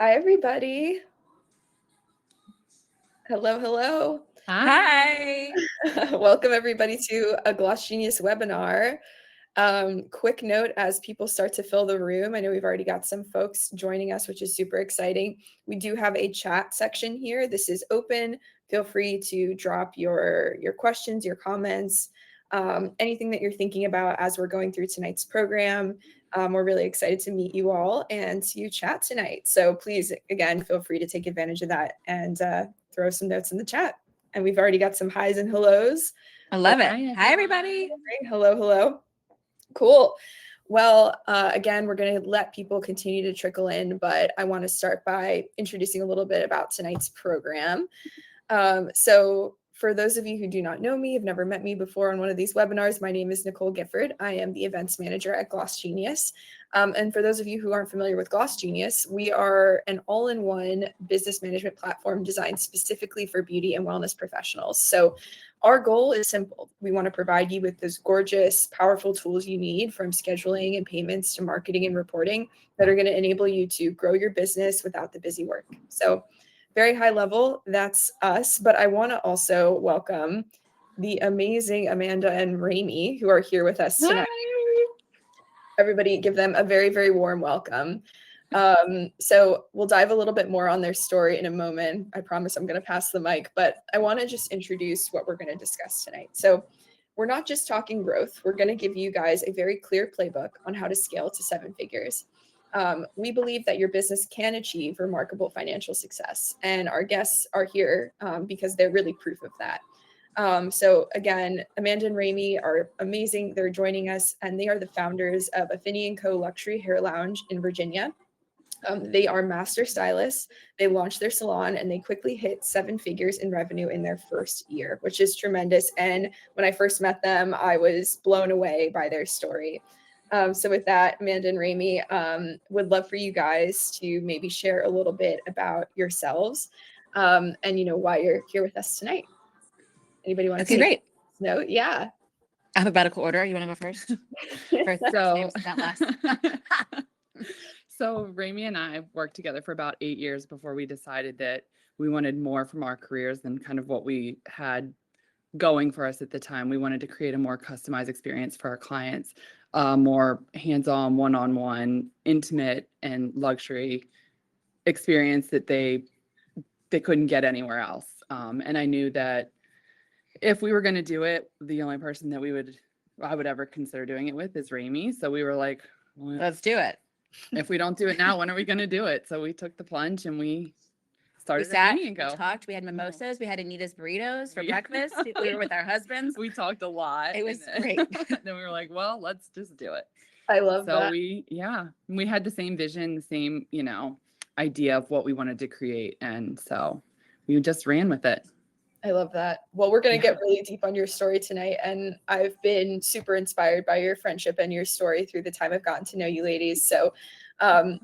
Hi, everybody. Hello, hello. Hi. Welcome, everybody, to a Gloss Genius webinar. Quick note as people start to fill the room. I know we've already got some folks joining us, which is super exciting. We do have a chat section here. This is open. Feel free to drop your questions, your comments, anything that you're thinking about as we're going through tonight's program. We're really excited to meet you all and to chat tonight. So please, again, feel free to take advantage of that and throw some notes in the chat. And we've already got some highs and hellos. I love it. Hi, everybody. Hello, hello. Cool. Well, again, we're going to let people continue to trickle in, but I want to start by introducing a little bit about tonight's program. So for those of you who do not know me, have never met me before on one of these webinars, my name is Nicole Gifford. I am the events manager at Gloss Genius. And for those of you who aren't familiar with Gloss Genius, we are an all-in-one business management platform designed specifically for beauty and wellness professionals. So our goal is simple. We want to provide you with those gorgeous, powerful tools you need, from scheduling and payments to marketing and reporting, that are going to enable you to grow your business without the busy work. So very high level, that's us. But I want to also welcome the amazing Amanda and Raymie, who are here with us tonight. Hi. Everybody give them a very, very warm welcome. So we'll dive a little bit more on their story in a moment. I promise I'm going to pass the mic, but I want to just introduce what we're going to discuss tonight. So we're not just talking growth. We're going to give you guys a very clear playbook on how to scale to 7 figures. We believe that your business can achieve remarkable financial success, and our guests are here because they're really proof of that. So again, Amanda and Raymie are amazing. They're joining us, and they are the founders of Affini Co Luxury Hair Lounge in Virginia. They are master stylists. They launched their salon and they quickly hit 7 figures in revenue in their first year, which is tremendous. And when I first met them, I was blown away by their story. So with that, Amanda and Raymie, would love for you guys to maybe share a little bit about yourselves and, why you're here with us tonight. Anybody want to say great. No? Yeah. Alphabetical order. You want to go first? So Raymie and I worked together for about 8 years before we decided that we wanted more from our careers than kind of what we had going for us at the time. We wanted to create a more customized experience for our clients, more hands-on, one-on-one, intimate, and luxury experience that they couldn't get anywhere else. And I knew that if we were going to do it, the only person that I would ever consider doing it with is Raymie. So we were like, let's do it. If we don't do it now, when are we going to do it? So we took the plunge and we started. We sat, we talked, we had mimosas, we had Anita's burritos for breakfast. We were with our husbands. We talked a lot. It was great. Then we were like, well, let's just do it. I love that. So we had the same vision, the same, idea of what we wanted to create. And so we just ran with it. I love that. Well, we're going to get really deep on your story tonight. And I've been super inspired by your friendship and your story through the time I've gotten to know you ladies. So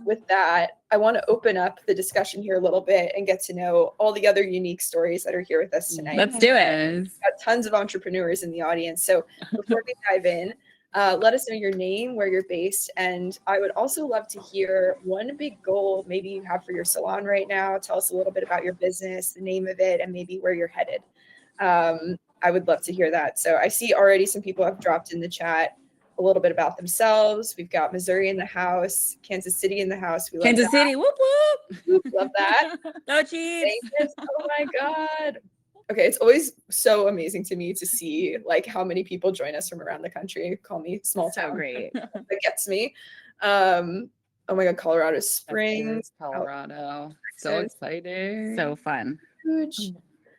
with that, I want to open up the discussion here a little bit and get to know all the other unique stories that are here with us tonight. Let's do it. We've got tons of entrepreneurs in the audience. So before we dive in, let us know your name, where you're based. And I would also love to hear one big goal maybe you have for your salon right now. Tell us a little bit about your business, the name of it, and maybe where you're headed. I would love to hear that. So I see already some people have dropped in the chat a little bit about themselves. We've got Missouri in the house, Kansas City in the house. We love Kansas City, whoop, whoop. Love that. No cheese. Oh my God. Okay, it's always so amazing to me to see like how many people join us from around the country. Call me small town. So great. That gets me. Oh my God, Colorado Springs. Colorado. So exciting. So fun. Huge.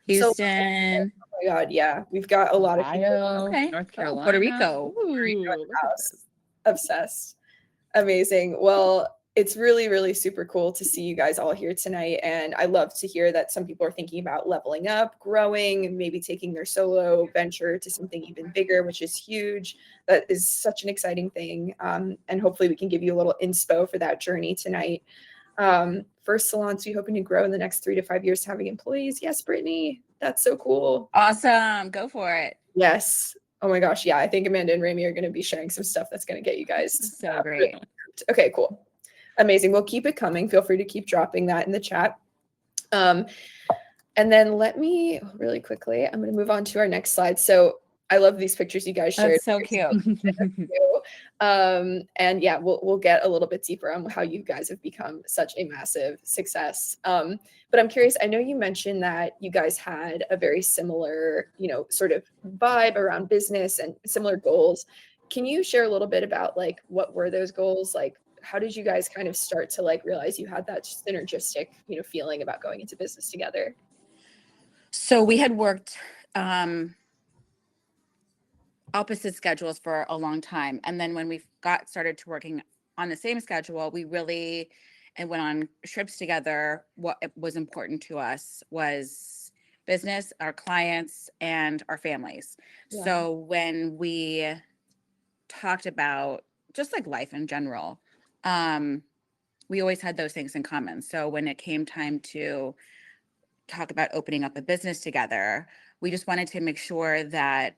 Houston. Oh my God, yeah. We've got a lot of people. Okay. North Carolina. Puerto Rico. Obsessed. Amazing. Well, it's really, really super cool to see you guys all here tonight. And I love to hear that some people are thinking about leveling up, growing, and maybe taking their solo venture to something even bigger, which is huge. That is such an exciting thing. And hopefully we can give you a little inspo for that journey tonight. First salons we hoping to grow in the next 3 to 5 years, having employees. Yes, Brittany, that's so cool. Awesome. Go for it. Yes. Oh my gosh. Yeah. I think Amanda and Raymie are going to be sharing some stuff that's going to get you guys so great. Okay, cool. Amazing. We'll keep it coming. Feel free to keep dropping that in the chat. And then let me really quickly, I'm going to move on to our next slide. So I love these pictures you guys shared. That's so cute. And yeah, we'll get a little bit deeper on how you guys have become such a massive success. But I'm curious, I know you mentioned that you guys had a very similar, sort of vibe around business and similar goals. Can you share a little bit about like, what were those goals? Like, how did you guys kind of start to like realize you had that synergistic, feeling about going into business together? So we had worked opposite schedules for a long time. And then when we started to working on the same schedule, we really and went on trips together. What was important to us was business, our clients, and our families. Yeah. So when we talked about just like life in general, we always had those things in common. So when it came time to talk about opening up a business together, we just wanted to make sure that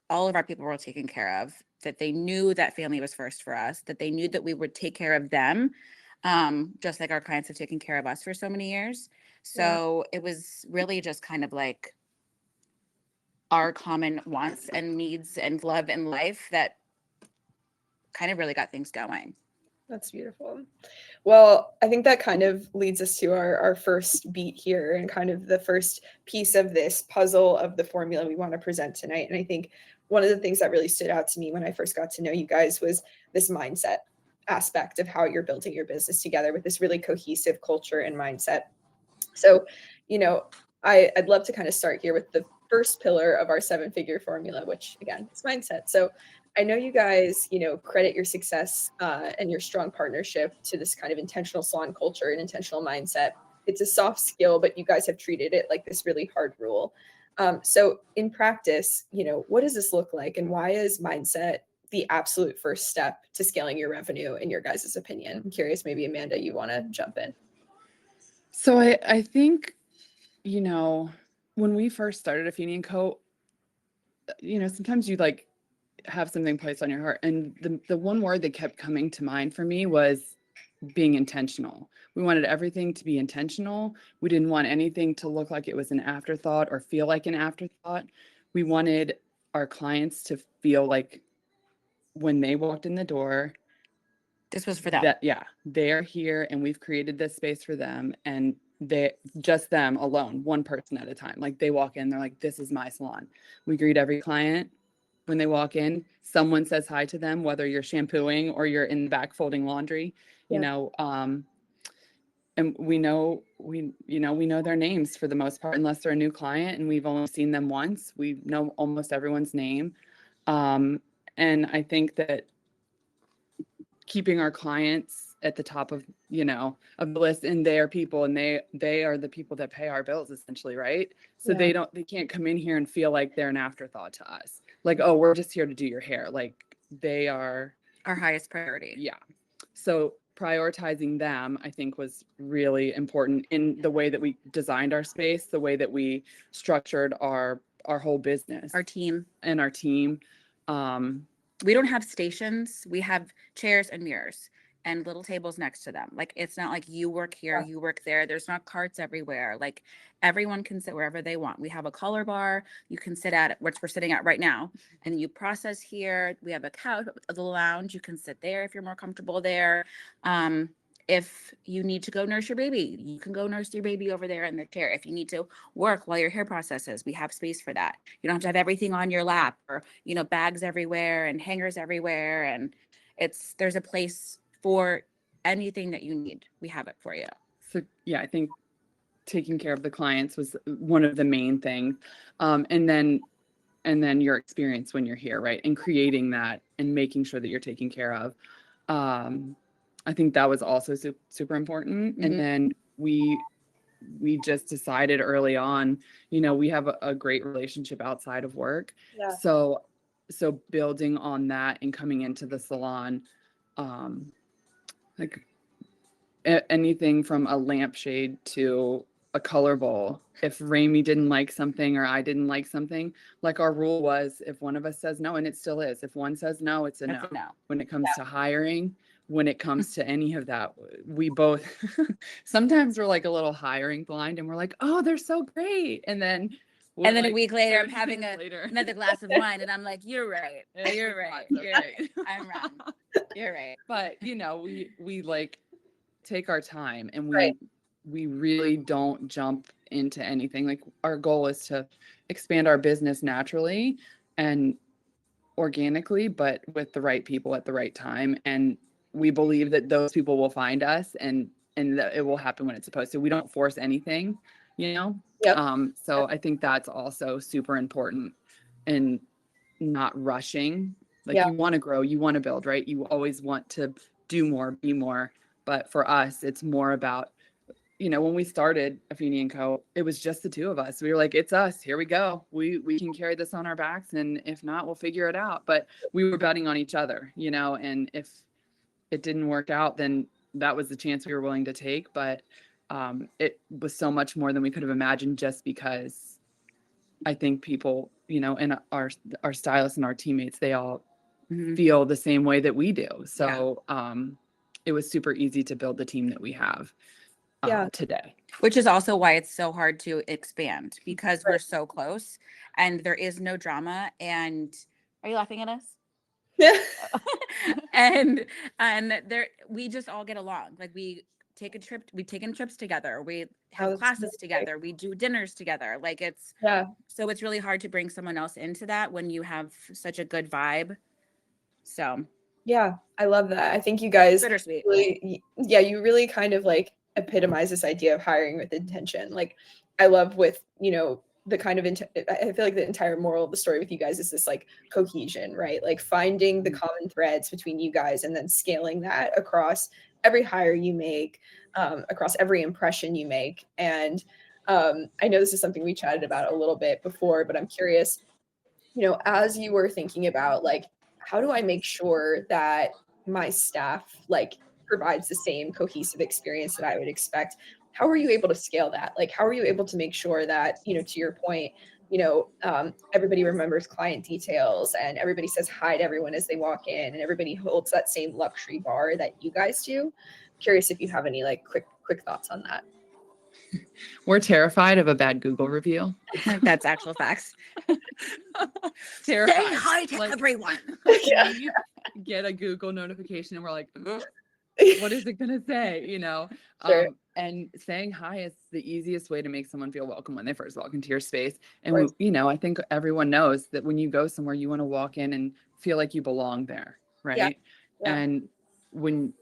all of our people were taken care of, that they knew that family was first for us, that they knew that we would take care of them, just like our clients have taken care of us for so many years. So it was really just kind of like our common wants and needs and love in life that kind of really got things going. That's beautiful. Well, I think that kind of leads us to our first beat here and kind of the first piece of this puzzle of the formula we want to present tonight. And I think one of the things that really stood out to me when I first got to know you guys was this mindset aspect of how you're building your business together with this really cohesive culture and mindset. So, I'd love to kind of start here with the first pillar of our 7-figure formula, which again is mindset. So I know you guys, credit your success and your strong partnership to this kind of intentional salon culture and intentional mindset. It's a soft skill, but you guys have treated it like this really hard rule. So in practice, what does this look like, and why is mindset the absolute first step to scaling your revenue in your guys' opinion? I'm curious, maybe Amanda, you want to jump in? So I think, when we first started Affini Co, sometimes you like have something placed on your heart. And the one word that kept coming to mind for me was being intentional. We wanted everything to be intentional. We didn't want anything to look like it was an afterthought or feel like an afterthought. We wanted our clients to feel like when they walked in the door, This was for them. that, yeah, they're here and we've created this space for them, and they just them alone, one person at a time. Like they walk in, they're like, this is my salon. We greet every client when they walk in. Someone says hi to them, whether you're shampooing or you're in the back folding laundry, and we know their names for the most part, unless they're a new client and we've only seen them once. We know almost everyone's name. And I think that keeping our clients at the top of the list, and they are people, and they are the people that pay our bills essentially, right? So they can't come in here and feel like they're an afterthought to us. Like, oh, we're just here to do your hair. Like they are Our highest priority. Yeah. So prioritizing them, I think, was really important in the way that we designed our space, the way that we structured our whole business, Our team. and our team. We don't have stations. We have chairs and mirrors and little tables next to them. Like, it's not like you work here, you work there. There's not carts everywhere. Like, everyone can sit wherever they want. We have a color bar you can sit at, which we're sitting at right now, and you process here. We have a couch, the lounge. You can sit there if you're more comfortable there. If you need to go nurse your baby, you can go nurse your baby over there in the chair. If you need to work while your hair processes, we have space for that. You don't have to have everything on your lap, or, bags everywhere and hangers everywhere. And there's a place for anything that you need. We have it for you. So yeah, I think taking care of the clients was one of the main things. And then your experience when you're here, right? And creating that and making sure that you're taken care of. I think that was also super important. Mm-hmm. And then we just decided early on, we have a great relationship outside of work. Yeah. So building on that and coming into the salon, like anything from a lampshade to a color bowl. If Raymie didn't like something or I didn't like something, like our rule was, if one of us says no, and it still is, if one says no, it's a no. That's a no. When it comes to hiring, when it comes to any of that, we both sometimes we're like a little hiring blind and we're like, oh, they're so great. And then a like week later, I'm 30 having minutes later, another glass of wine, and I'm like, "You're right. it You're was right. not so You're right. great. I'm wrong. You're right." But we like take our time, and Right. we really don't jump into anything. Like, our goal is to expand our business naturally and organically, but with the right people at the right time. And we believe that those people will find us, and that it will happen when it's supposed to. We don't force anything, you know? Yep. So I think that's also super important, and not rushing. Like, Yeah. you want to grow, you want to build, right? You always want to do more, be more. But for us, it's more about, when we started Affini Co, it was just the two of us. We were like, it's us, here we go. We can carry this on our backs, and if not, we'll figure it out. But we were betting on each other, and if it didn't work out, then that was the chance we were willing to take. But it was so much more than we could have imagined, just because I think people, and our stylists and our teammates, they all Mhm. feel the same way that we do. So it was super easy to build the team that we have Yeah. today. Which is also why it's so hard to expand, because we're Right. so close and there is no drama. And are you laughing at us? Yeah. and there, we just all get along. Like, we've taken trips together, we have that's classes really great. together, we do dinners together. Like, Yeah. so it's really hard to bring someone else into that when you have such a good vibe. So Yeah, I love that. I think you guys bittersweet. you really kind of like epitomize this idea of hiring with intention. Like, I love with, the kind of, I feel like the entire moral of the story with you guys is this like cohesion, right? Like, finding the common threads between you guys and then scaling that across every hire you make, across every impression you make. And I know this is something we chatted about a little bit before, but I'm curious, as you were thinking about like, how do I make sure that my staff like provides the same cohesive experience that I would expect? How are you able to scale that? Like, how are you able to make sure that, to your point, everybody remembers client details and everybody says hi to everyone as they walk in and everybody holds that same luxury bar that you guys do? Curious if you have any like quick thoughts on that. We're terrified of a bad Google review. That's actual facts. Terrified. Say hi to everyone. Yeah. We get a Google notification and we're like, ugh, what is it going to say? Sure. And saying hi is the easiest way to make someone feel welcome when they first walk into your space. And, course. I think everyone knows that when you go somewhere, you want to walk in and feel like you belong there. Right. Yeah. And when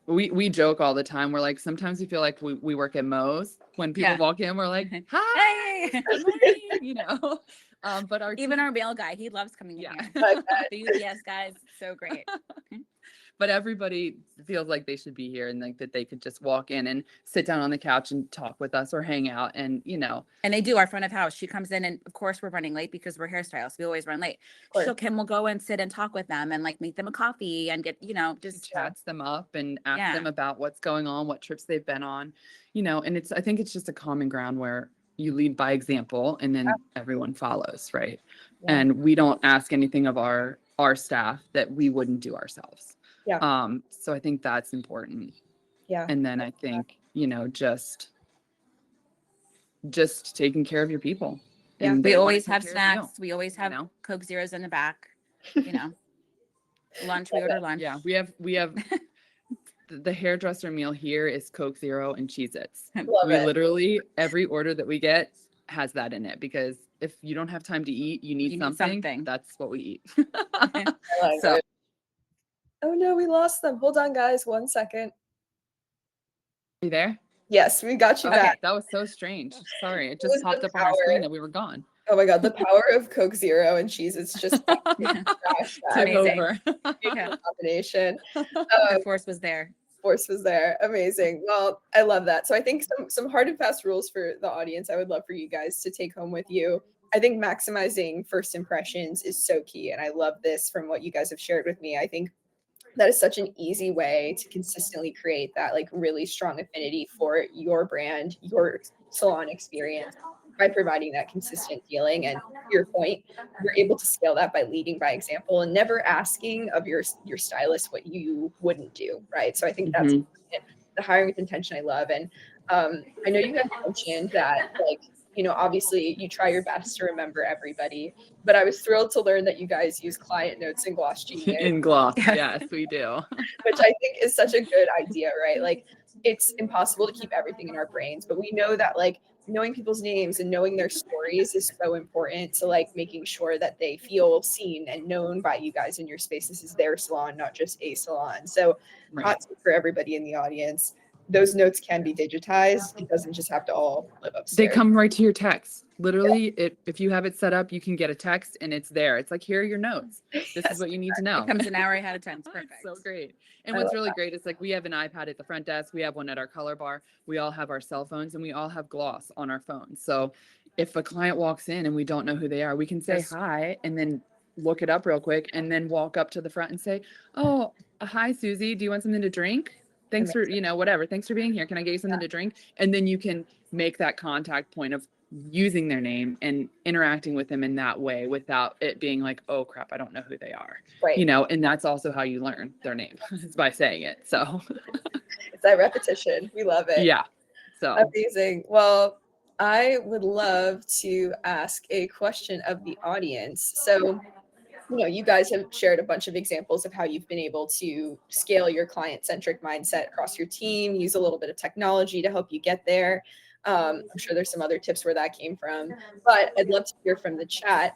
we joke all the time, we're like, sometimes we feel like we work at Moe's. When people walk in, we're like, hi, Hey. good morning, but Even our mail guy, he loves coming in Yeah. here. The UPS guys, so great. But everybody feels like they should be here, and like that they could just walk in and sit down on the couch and talk with us or hang out. And And they do. Our front of house, she comes in, and of course we're running late because we're hairstylists. We always run late. Kim will go and sit and talk with them and like make them a coffee and get, just chats them up and ask them about what's going on, what trips they've been on, and I think it's just a common ground where you lead by example and then everyone follows, right? Yeah. And we don't ask anything of our staff that we wouldn't do ourselves. Yeah. So I think that's important. Yeah. And then I think, just taking care of your people. Yeah. And we they wanna always take have care of you, snacks. We always have Coke Zeros in the back. Lunch, we Love order it. lunch. Yeah, we have the hairdresser meal here is Coke Zero and Cheez-Its. Love We it. literally, every order that we get has that in it, because if you don't have time to eat, you need something. That's what we eat. I like So it. Oh no, we lost them. Hold on, guys. 1 second. you there? Yes, we got you Okay, back. that was so strange. Sorry, it It just was popped the up on our screen power. that we were gone. Oh my god, the power of Coke Zero and cheese. It's just Took Amazing. over. combination. The force was there. Force was there. Amazing. Well, I love that. So I think some hard and fast rules for the audience I would love for you guys to take home with you. I think maximizing first impressions is so key. And I love this from what you guys have shared with me. I think that is such an easy way to consistently create that like really strong affinity for your brand, your salon experience, by providing that consistent feeling. And to your point, you're able to scale that by leading by example and never asking of your stylist what you wouldn't do, right? So I think that's the hiring with intention I love. And I know you guys mentioned that, like, you know, obviously you try your best to remember everybody, but I was thrilled to learn that you guys use client notes in Gloss Genius. In Gloss, yes, we do. Which I think is such a good idea, right? Like, it's impossible to keep everything in our brains, but we know that, like, knowing people's names and knowing their stories is so important to, like, making sure that they feel seen and known by you guys in your space. This is their salon, not just a salon. So hot tip for everybody in the audience, those notes can be digitized. It doesn't just have to all live upstairs. They come right to your text. Literally, if you have it set up, you can get a text and it's there. It's like, here are your notes. This is what you need to know. It comes an hour ahead of time. It's perfect. So great. And what's really great is, like, we have an iPad at the front desk. We have one at our color bar. We all have our cell phones and we all have Gloss on our phones. So if a client walks in and we don't know who they are, we can say hi and then look it up real quick and then walk up to the front and say, oh, hi, Susie. Do you want something to drink? Thanks for, you know, whatever. Thanks for being here. Can I get you something to drink? And then you can make that contact point of using their name and interacting with them in that way without it being like, oh crap, I don't know who they are. Right. You know, and that's also how you learn their name is by saying it. So it's that repetition. We love it. Yeah. So amazing. Well, I would love to ask a question of the audience. So, you know, you guys have shared a bunch of examples of how you've been able to scale your client-centric mindset across your team, use a little bit of technology to help you get there. I'm sure there's some other tips where that came from, but I'd love to hear from the chat.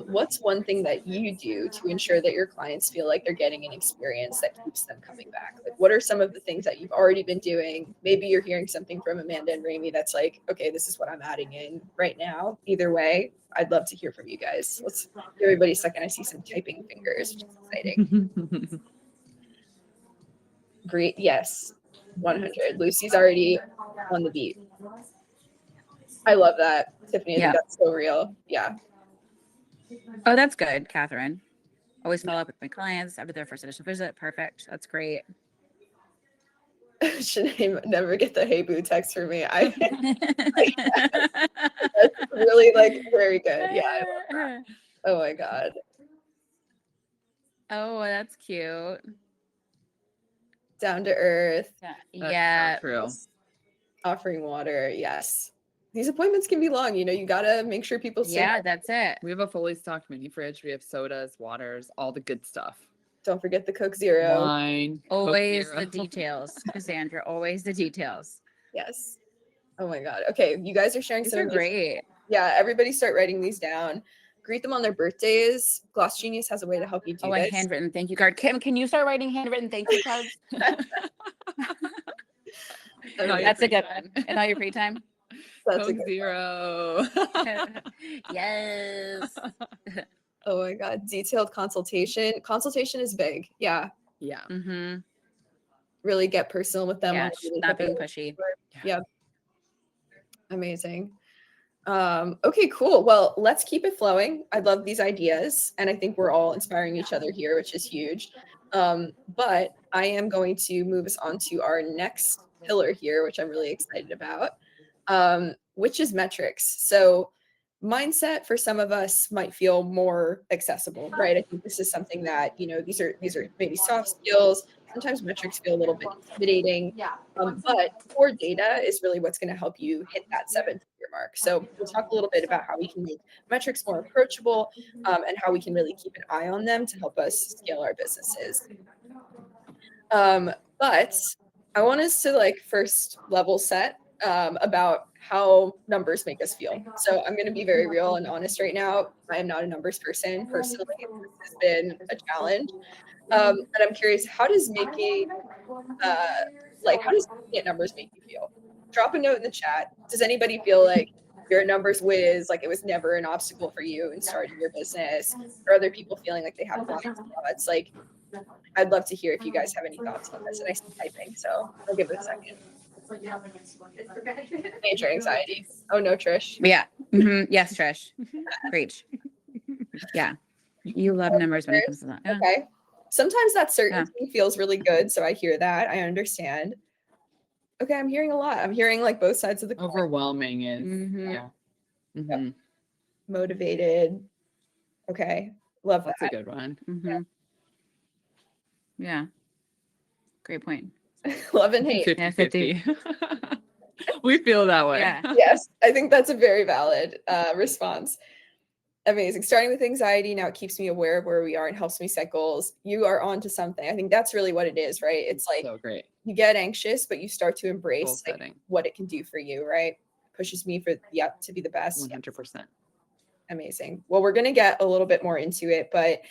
What's one thing that you do to ensure that your clients feel like they're getting an experience that keeps them coming back? Like, what are some of the things that you've already been doing? Maybe you're hearing something from Amanda and Raymie that's like, okay, this is what I'm adding in right now. Either way, I'd love to hear from you guys. Let's give everybody a second. I see some typing fingers, which is exciting. Great. Yes. 100. Lucy's already on the beat. I love that, Tiffany. I think that's so real. Yeah. Oh, that's good, Catherine. Always follow up with my clients after their first initial visit. Perfect. That's great. Should never get the hey boo text for me. That's really, like, very good. Yeah, I love that. Oh my God. Oh, that's cute. Down to earth. Yeah. So true. Offering water. Yes. These appointments can be long. You know, you got to make sure people stay. Yeah, that's it. We have a fully stocked mini fridge. We have sodas, waters, all the good stuff. Don't forget the Coke Zero. Wine. Always Coke Zero. the details, Cassandra. Always the details. Yes. Oh my God. Okay, you guys are sharing These some are great. Yeah, everybody start writing these down. Greet them on their birthdays. Gloss Genius has a way to help you do a this. handwritten thank you card. Kim, can you start writing handwritten thank you cards? That's a good one. In all your free time. That's Coke Zero. Yes. Oh my God. Detailed consultation. Consultation is big. Yeah. Yeah. Mm-hmm. Really get personal with them. Yeah, not being pushy. Yeah. Amazing. Okay, cool. Well, let's keep it flowing. I love these ideas, and I think we're all inspiring each other here, which is huge. But I am going to move us on to our next pillar here, which I'm really excited about, which is metrics. So mindset for some of us might feel more accessible, right? I think this is something that, you know, these are maybe soft skills. Sometimes metrics feel a little bit intimidating, but core data is really what's going to help you hit that 7-figure mark. So we'll talk a little bit about how we can make metrics more approachable, and how we can really keep an eye on them to help us scale our businesses. But I want us to, like, first level set about how numbers make us feel. So I'm going to be very real and honest right now. I am not a numbers person personally. This has been a challenge. And I'm curious, how does making numbers make you feel? Drop a note in the chat. Does anybody feel like you're a numbers whiz, like it was never an obstacle for you in starting your business? Or other people feeling like they have blind spots? Like, I'd love to hear if you guys have any thoughts on this. And I see typing, so I'll give it a second. Major anxiety. Oh no, Trish. Yeah. Mm-hmm. Yes, Trish. Preach. Yeah. You love numbers when it comes to that. Yeah. Okay. Sometimes that certainty feels really good. So I hear that. I understand. Okay, I'm hearing a lot. I'm hearing, like, both sides of the coin. Overwhelming is Mm-hmm. yeah. Mhm. Motivated. Okay. Love That's a that. good one. Mhm. Yeah. Great point. Love and hate. 50-50. We feel that way. Yeah. Yes, I think that's a very valid response. Amazing. Starting with anxiety, now it keeps me aware of where we are and helps me set goals. You are onto something. I think that's really what it is, right? It's like So great. you get anxious, but you start to Goal embrace like setting. what it can do for you, right? Pushes me for to be the best. 100%. Amazing. Well, we're going to get a little bit more into it, but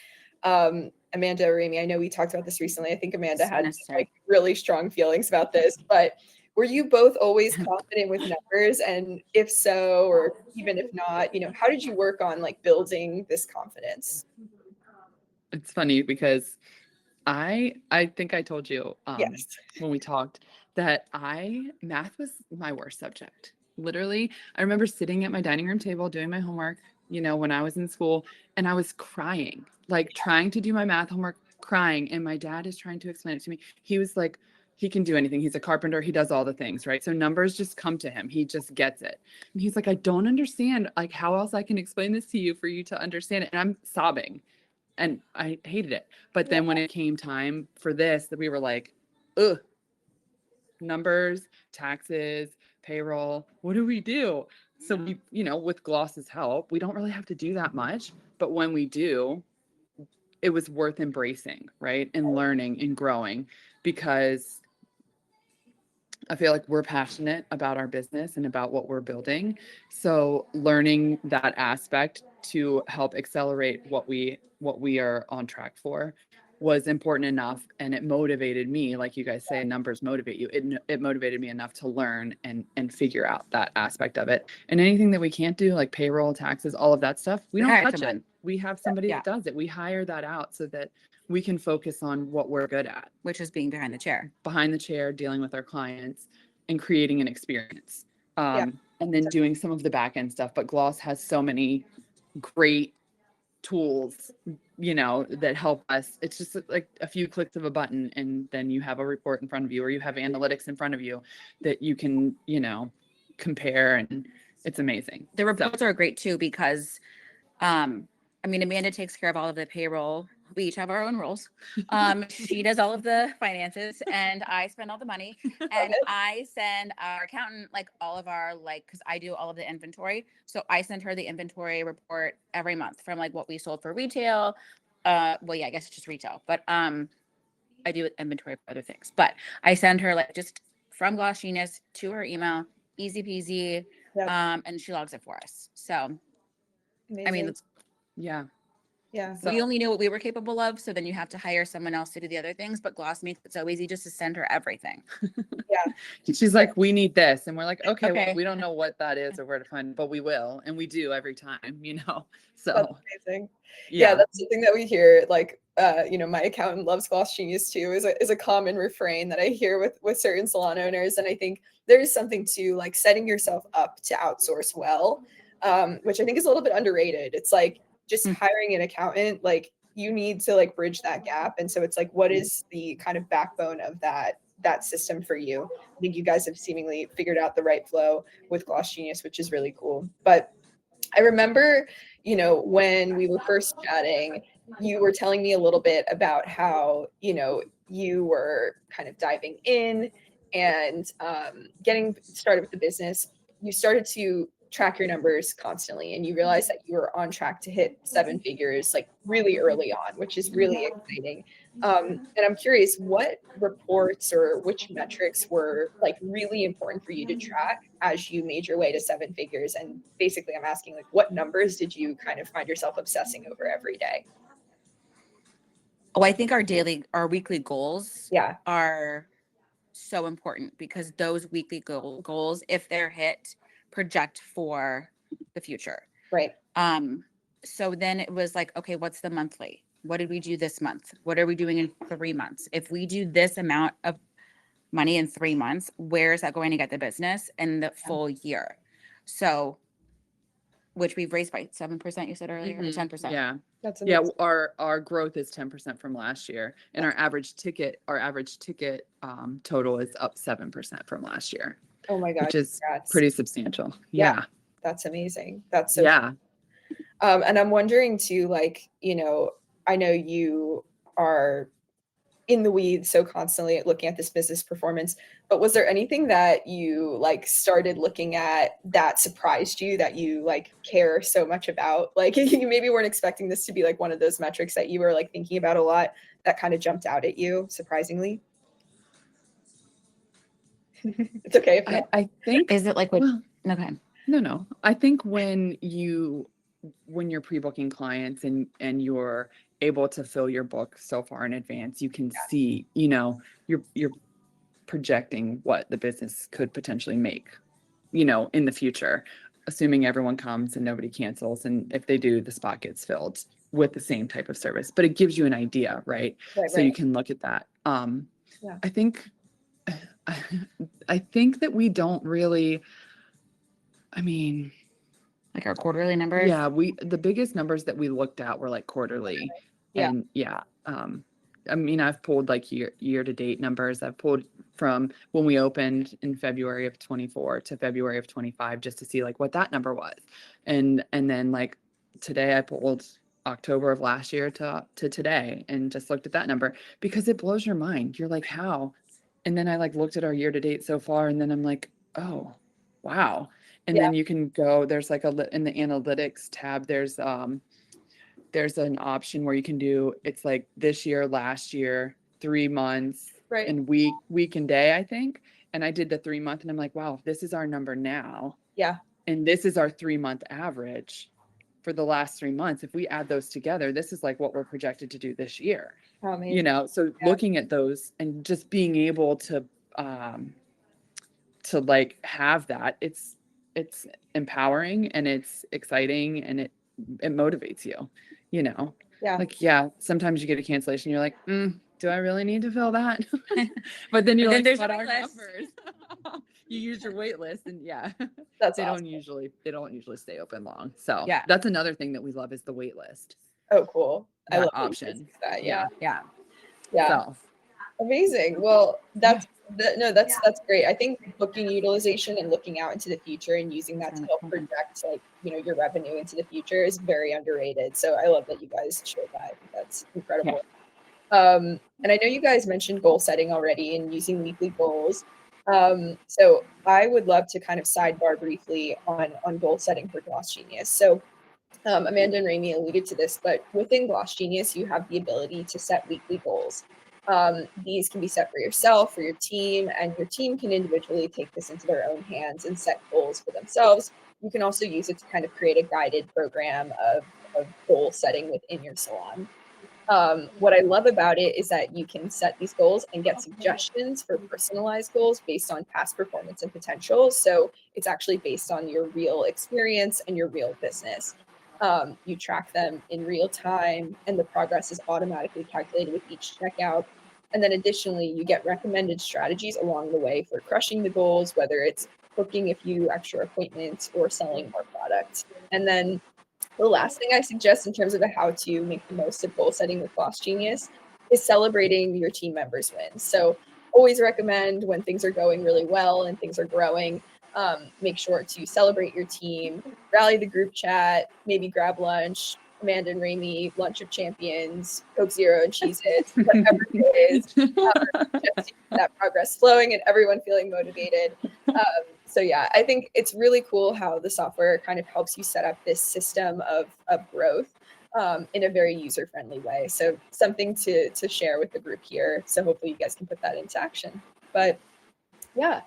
Amanda, Raymie, I know we talked about this recently. I think Amanda had like really strong feelings about this, but were you both always confident with numbers? And if so, or even if not, how did you work on like building this confidence? It's funny because I think I told you Yes. when we talked that math was my worst subject. Literally, I remember sitting at my dining room table doing my homework, when I was in school, and I was crying, like trying to do my math homework, crying. And my dad is trying to explain it to me. He was like, he can do anything. He's a carpenter. He does all the things, right? So numbers just come to him. He just gets it. And he's like, I don't understand like how else I can explain this to you for you to understand it. And I'm sobbing. And I hated it. But then when it came time for this, that we were like, ugh, numbers, taxes, payroll, what do we do? So we, with Gloss's help, we don't really have to do that much. But when we do, it was worth embracing, right? And learning and growing, because I feel like we're passionate about our business and about what we're building. So learning that aspect to help accelerate what we are on track for was important enough, and it motivated me. Like you guys say, numbers motivate you. It motivated me enough to learn and figure out that aspect of it. And anything that we can't do, like payroll, taxes, all of that stuff, we don't touch it. We have somebody that does it. We hire that out so that we can focus on what we're good at, which is being behind the chair, dealing with our clients and creating an experience. And then doing some of the back end stuff. But Gloss has so many great tools, that help us. It's just like a few clicks of a button, and then you have a report in front of you, or you have analytics in front of you that you can, compare, and it's amazing. The reports are great too, because Amanda takes care of all of the payroll. We each have our own roles. She does all of the finances, and I spend all the money. And I send our accountant like all of our because I do all of the inventory. So I send her the inventory report every month from like what we sold for retail. I guess it's just retail, but I do inventory for other things. But I send her like just from Gloss Genius to her email, easy peasy, and she logs it for us. So Amazing. We only knew what we were capable of, so then you have to hire someone else to do the other things. But Gloss makes it so easy just to send her everything. She's like, we need this, and we're like, okay. Well, we don't know what that is or where to find, but we will, and we do every time, So that's amazing. That's something that we hear. Like, my accountant loves Gloss Genius too. Is a common refrain that I hear with certain salon owners, and I think there is something to like setting yourself up to outsource well, which I think is a little bit underrated. It's like just hiring an accountant, like you need to like bridge that gap. And so it's like, what is the kind of backbone of that system for you? I think you guys have seemingly figured out the right flow with Gloss Genius, which is really cool. But I remember, when we were first chatting, you were telling me a little bit about how, you were kind of diving in and getting started with the business. You started to track your numbers constantly, and you realized that you were on track to hit 7 figures like really early on, which is really exciting. And I'm curious, what reports or which metrics were like really important for you to track as you made your way to 7 figures? And basically, I'm asking like, what numbers did you kind of find yourself obsessing over every day? Oh, I think our weekly goals are so important, because those weekly goals, if they're hit, project for the future. Right. So then it was like, okay, what's the monthly? What did we do this month? What are we doing in 3 months? If we do this amount of money in 3 months, where is that going to get the business in the full year? So, which we've raised by 7%, you said earlier, or 10%. Yeah. That's amazing. Our growth is 10% from last year, and our average ticket total is up 7% from last year. Oh my gosh, which is congrats. pretty substantial. Yeah. That's amazing. That's so Yeah. and I'm wondering too, like, you know, I know you are in the weeds so constantly at looking at this business performance, but was there anything that you like started looking at that surprised you that you like care so much about? Like you maybe weren't expecting this to be like one of those metrics that you were like thinking about a lot that kind of jumped out at you surprisingly. It's okay if not. I think, Is it like what? well, Okay. no. I think when you're pre-booking clients and you're able to fill your book so far in advance, you can see, you know, you're projecting what the business could potentially make, you know, in the future, assuming everyone comes and nobody cancels. And if they do, the spot gets filled with the same type of service, but it gives you an idea, right? Right, So you right. can look at that. Yeah. I think, I think that we don't really, I mean, Like our quarterly numbers. yeah, the biggest numbers that we looked at were like quarterly. Yeah. And yeah, I mean, I've pulled like year to date numbers. I've pulled from when we opened in February of 24 to February of 25 just to see like what that number was. And then like today I pulled October of last year to today and just looked at that number because it blows your mind. You're like, how? And then I like looked at our year to date so far and then I'm like, oh, wow. And Yeah. then you can go, there's like in the analytics tab, there's an option where you can do, it's like this year, last year, 3 months Right. and week and day, I think. And I did the 3 month and I'm like, wow, this is our number now. Yeah. And this is our 3 month average for the last 3 months. If we add those together, this is like what we're projected to do this year. How You amazing. know, so Yeah. looking at those and just being able to like have that, it's empowering and it's exciting and it motivates you, you know. Yeah. Like yeah, sometimes you get a cancellation, you're like, do I really need to fill that? But then you're But then like, there's what your are wait list. numbers? You use your wait list and yeah. That's they awesome. they don't usually stay open long, so Yeah. that's another thing that we love is the wait list, Oh, cool. I that love that you guys option. do that. Yeah. Yeah. Yeah. So Amazing. Well, that's great. I think booking utilization and looking out into the future and using that to help project like, you know, your revenue into the future is very underrated. So I love that you guys showed that. I think that's incredible. And I know you guys mentioned goal setting already and using weekly goals. So I would love to kind of sidebar briefly on goal setting for Gloss Genius. So Amanda and Raymie alluded to this, but within Gloss Genius, you have the ability to set weekly goals. These can be set for yourself, for your team, and your team can individually take this into their own hands and set goals for themselves. You can also use it to kind of create a guided program of goal setting within your salon. What I love about it is that you can set these goals and get suggestions for personalized goals based on past performance and potential. So it's actually based on your real experience and your real business. You track them in real time, and the progress is automatically calculated with each checkout. And then additionally, you get recommended strategies along the way for crushing the goals, whether it's booking a few extra appointments or selling more products. And then the last thing I suggest in terms of how to make the most of goal setting with Boss Genius is celebrating your team members' wins. So always recommend when things are going really well and things are growing, make sure to celebrate your team, rally the group chat, maybe grab lunch, Amanda and Raymie, lunch of champions, Coke Zero and Cheez-Its, whatever it is, just to keep that progress flowing and everyone feeling motivated. So yeah, I think it's really cool how the software kind of helps you set up this system of growth in a very user-friendly way. So something to share with the group here. So hopefully you guys can put that into action. But yeah,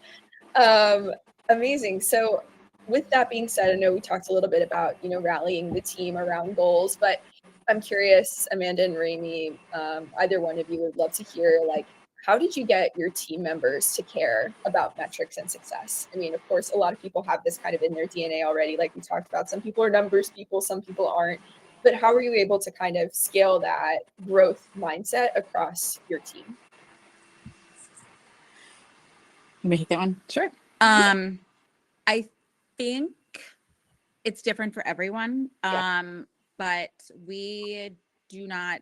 amazing. So with that being said, I know we talked a little bit about, you know, rallying the team around goals, but I'm curious, Amanda and Raymie, either one of you would love to hear, like, how did you get your team members to care about metrics and success? I mean, of course, a lot of people have this kind of in their DNA already, like we talked about. Some people are numbers people, some people aren't. But how were you able to kind of scale that growth mindset across your team? You may take that one. Sure. I think it's different for everyone. But we do not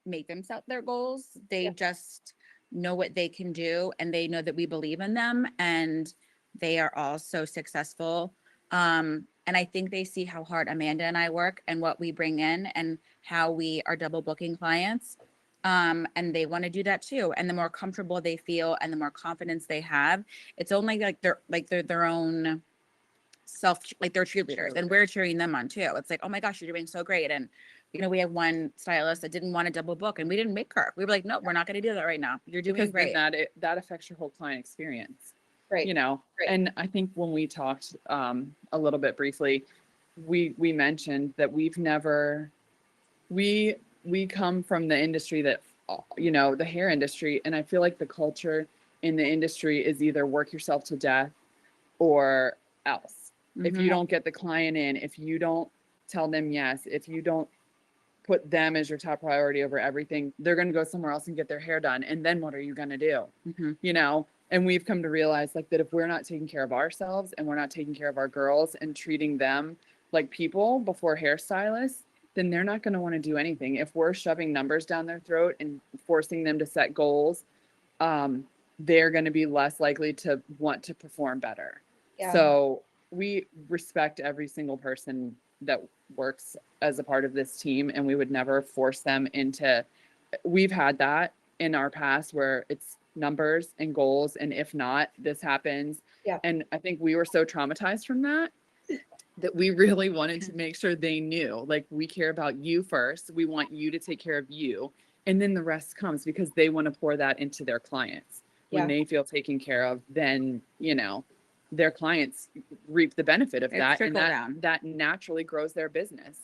make them set their goals. They just know what they can do and they know that we believe in them and they are all so successful And I think they see how hard Amanda and I work and what we bring in and how we are double booking clients. And they want to do that too. And the more comfortable they feel and the more confidence they have, it's only like they're their own self, like they're cheerleaders, and we're cheering them on too. It's like, oh my gosh, you're doing so great. And we have one stylist that didn't want to double book, and we didn't make her. We were like, no, we're not going to do that right now. You're doing Because great. then that affects your whole client experience. Right. Right. And I think when we talked a little bit briefly, we mentioned that we come from the industry that the hair industry, and I feel like the culture in the industry is either work yourself to death or else. If you don't get the client in, if you don't tell them yes, if you don't put them as your top priority over everything, they're going to go somewhere else and get their hair done. And then what are you going to do? And we've come to realize like that if we're not taking care of ourselves and we're not taking care of our girls and treating them like people before hairstylists, then they're not going to want to do anything. If we're shoving numbers down their throat and forcing them to set goals, they're going to be less likely to want to perform better. Yeah. So we respect every single person that works as a part of this team, and we would never force them into. We've had that in our past where it's numbers and goals, and if not, this happens. Yeah. And I think we were so traumatized from that we really wanted to make sure they knew, like, we care about you first. We want you to take care of you, and then the rest comes, because they want to pour that into their clients. When they feel taken care of, then their clients reap the benefit of that, and that naturally grows their business.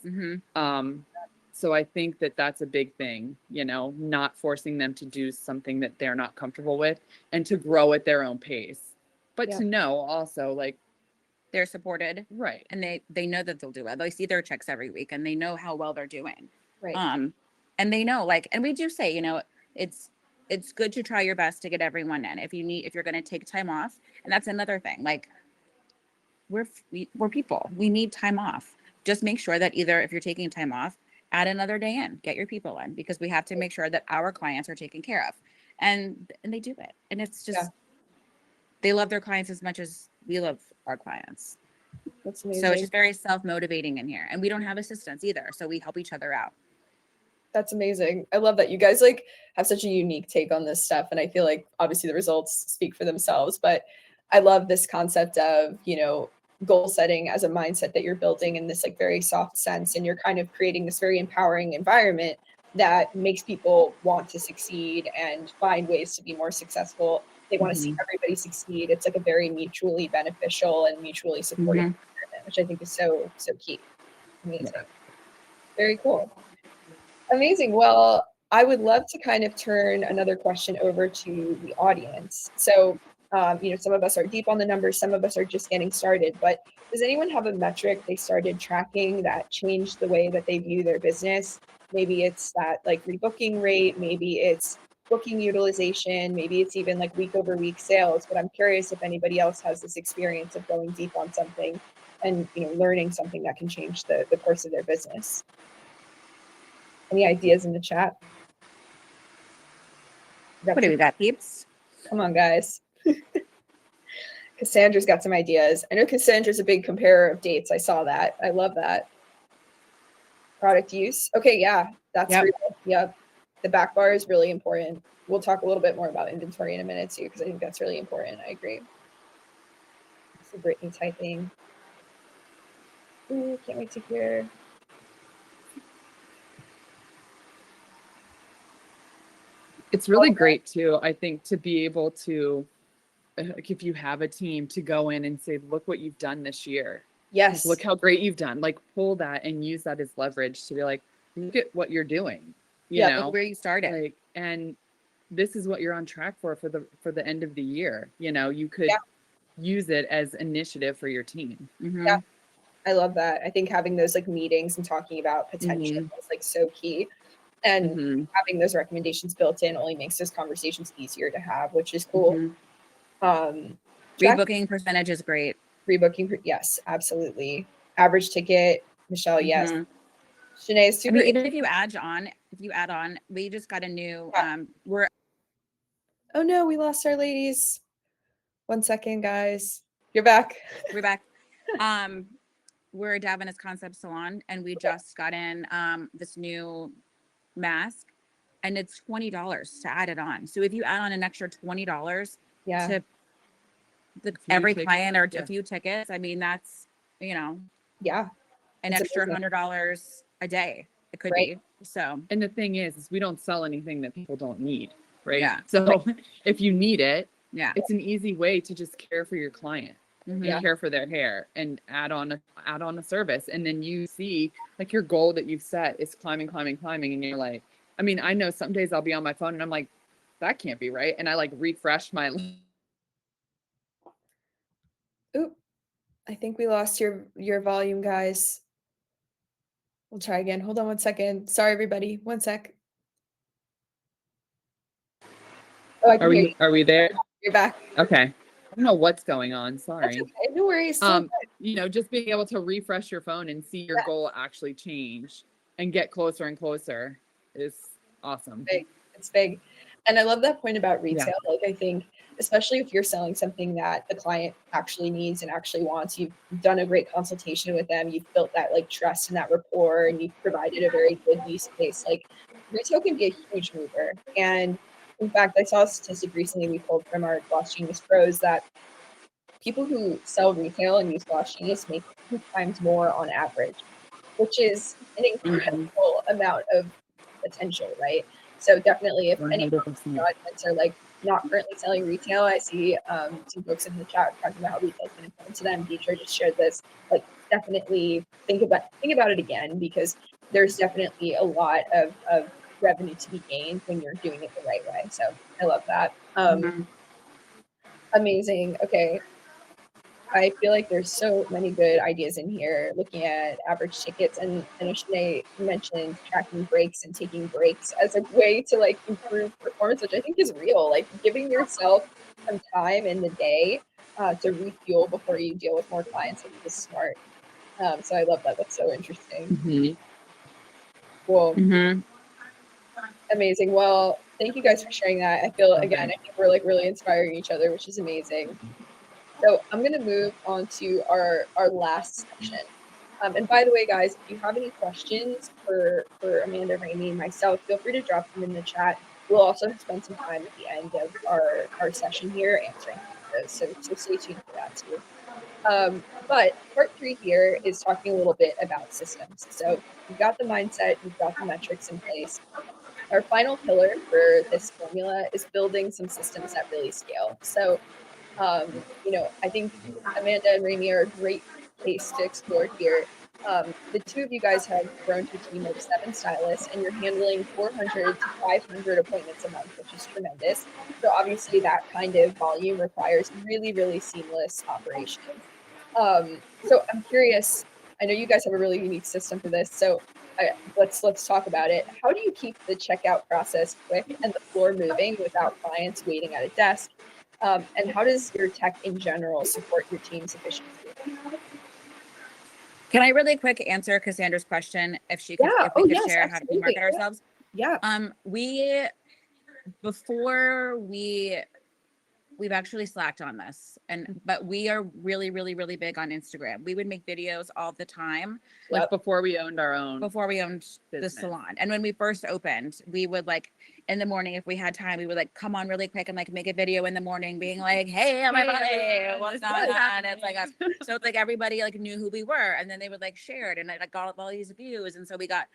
So I think that that's a big thing, not forcing them to do something that they're not comfortable with, and to grow at their own pace, but to know also, like, they're supported, right, and they know that they'll do it. They see their checks every week, and they know how well they're doing, Right. And they know, like, and we do say, it's good to try your best to get everyone in. If you're going to take time off, and that's another thing, like, we're people, we need time off. Just make sure that either, if you're taking time off, add another day in, get your people in, because we have to make sure that our clients are taken care of, and they do it. And it's just, they love their clients as much as we love our clients. That's amazing. So it's just very self-motivating in here, and we don't have assistants either, so we help each other out. That's amazing. I love that you guys like have such a unique take on this stuff, and I feel like obviously the results speak for themselves, but I love this concept of goal setting as a mindset that you're building in this like very soft sense, and you're kind of creating this very empowering environment that makes people want to succeed and find ways to be more successful. They want to see everybody succeed. It's like a very mutually beneficial and mutually supportive environment, which I think is so key. Amazing. Very cool. Amazing. Well, I would love to kind of turn another question over to the audience. So, some of us are deep on the numbers, some of us are just getting started, but does anyone have a metric they started tracking that changed the way that they view their business? Maybe it's that like rebooking rate, maybe it's booking utilization, maybe it's even like week over week sales, but I'm curious if anybody else has this experience of going deep on something and, learning something that can change the course of their business. Any ideas in the chat? What do we got, peeps? Come on, guys. Cassandra's got some ideas. I know Cassandra's a big comparer of dates. I saw that. I love that. Product use. Okay, yeah, that's real. Yep. The back bar is really important. We'll talk a little bit more about inventory in a minute too, because I think that's really important. I agree. So Brittany typing. Ooh, can't wait to hear. It's really great too, I think, to be able to, like, if you have a team, to go in and say, look what you've done this year. Yes. Like, look how great you've done. Like, pull that and use that as leverage to be like, look at what you're doing. You know, look where you started. Like, and this is what you're on track for the end of the year. You could use it as initiative for your team. Yeah. I love that. I think having those like meetings and talking about potential is like so key. And having those recommendations built in only makes those conversations easier to have, which is cool. Rebooking percentage is great. Rebooking, yes, absolutely. Average ticket, Michelle, yes. Shanae is super. Even if you add on, we just got a new. Oh no, we lost our ladies. 1 second, guys. You're back. We're back. We're a Davines Concept Salon, and we just got in this new mask, and it's $20 to add it on. So if you add on an extra $20 Yeah. to every client or a few tickets, I mean, that's, you know, Yeah. an It's extra amazing. $100 a day. It could Right. be. So, And the thing is we don't sell anything that people don't need, right? Yeah. So if you need it, yeah. it's an easy way to just care for your client Mhm. and care for their hair and add on a service. And then you see like your goal that you've set is climbing. And you're like, I mean, I know some days I'll be on my phone and I'm like, that can't be right. And I like refresh my. Oop. I think we lost your volume, guys. We'll try again. Hold on one second. Sorry, everybody. One sec. Oh, I can hear you. Are we there? You're back. Okay. I don't know what's going on. That's Sorry. okay. No worries. So You know, just being able to refresh your phone and see your goal actually change and get closer and closer is awesome. big. It's big. And I love that point about retail. Yeah. Like, I think, especially if you're selling something that the client actually needs and actually wants, you've done a great consultation with them, you've built that like trust and that rapport, and you've provided a very good use case. Like, retail can be a huge mover. And in fact, I saw a statistic recently we pulled from our Gloss Genius Pros that people who sell retail and use Gloss Genius make 2 times more on average, which is an incredible amount of potential, right? So definitely, if any 100%. audience are like not currently selling retail, I see some folks in the chat talking about how retail is important to them. Deidre just shared this. Like, definitely think about it again, because there's definitely a lot of revenue to be gained when you're doing it the right way. So I love that. Amazing. Okay. I feel like there's so many good ideas in here, looking at average tickets, and Shanae mentioned tracking breaks and taking breaks as a way to like improve performance, which I think is real. Like, giving yourself some time in the day to refuel before you deal with more clients, I think is smart. So I love that. That's so interesting. Mm-hmm. Cool. Mm-hmm. Amazing. Well, thank you guys for sharing that. I feel, again, I think we're like really inspiring each other, which is amazing. So I'm going to move on to our last section. And by the way, guys, if you have any questions for Amanda, Raymie, and myself, feel free to drop them in the chat. We'll also spend some time at the end of our session here answering those. So stay tuned for that too. But part 3 here is talking a little bit about systems. So you've got the mindset, you've got the metrics in place. Our final pillar for this formula is building some systems that really scale. So I think Amanda and Raymie are a great case to explore here. The two of you guys have grown to a team of 7 stylists, and you're handling 400 to 500 appointments a month, which is tremendous. So obviously that kind of volume requires really, really seamless operations. So I'm curious, I know you guys have a really unique system for this. So let's talk about it. How do you keep the checkout process quick and the floor moving without clients waiting at a desk? And how does your tech in general support your team's efficiency? Can I really quick answer Cassandra's question? If we could share how to market ourselves. Yeah. We've actually slacked on this, but we are really, really, really big on Instagram. We would make videos all the time. Like before we owned the salon. And when we first opened, we would like in the morning, if we had time, we would like come on really quick and like make a video in the morning being like, hey, everybody, what's going on? It's like so it's like everybody like knew who we were, and then they would like share it, and I like got all these views. And so we got